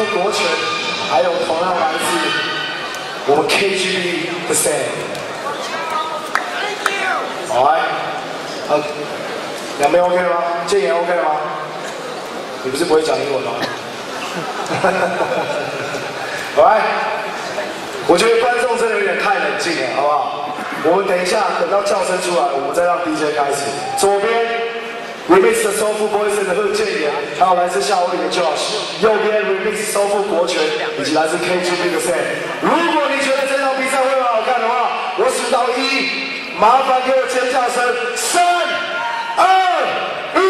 富国权，还有同样来自我们 KGB 的 Sam。好来，两边 OK 了吗？建言 OK 了吗？你不是不会讲英文吗？好来，我觉得观众真的有点太冷静了，好不好？我们等一下等到叫声出来，我们再让 DJ 开始。左边。 Remix 的 Soulful Boys 的贺建言，还有来自夏威夷的 Josh， 右边 Remix Soulful 国权，以及来自 KGB 的 Sam。如果你觉得这场比赛会很好看的话，我数到1，麻烦给我尖叫声！3、2、1。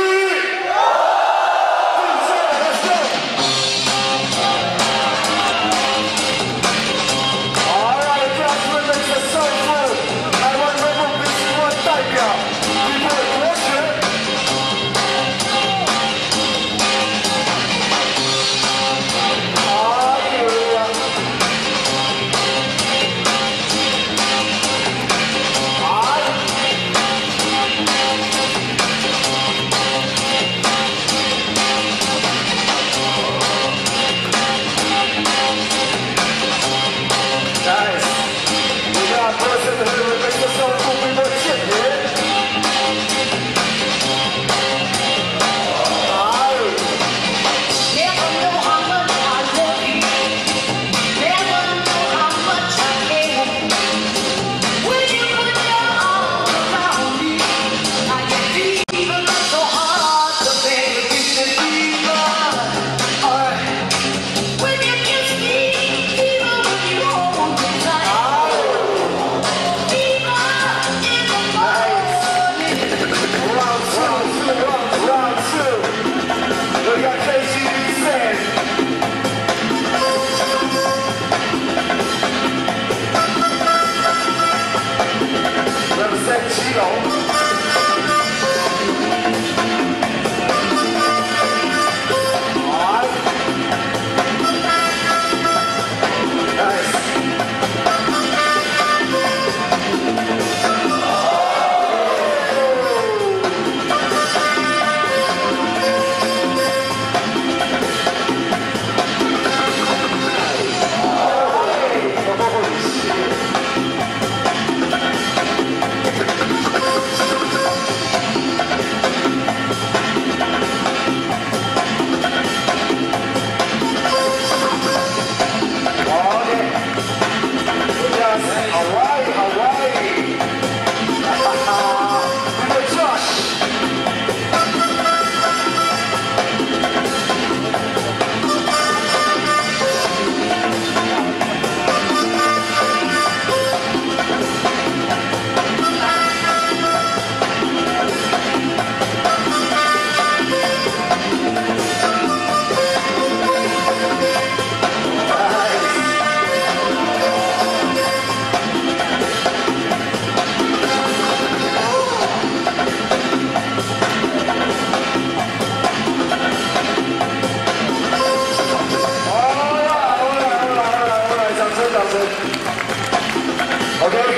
Okay.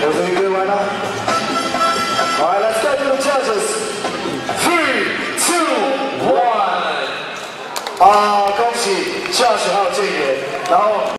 Everything good right now? All right, let's go to the judges. 3, 2, 1. 恭喜 Josh 还有建言，然后。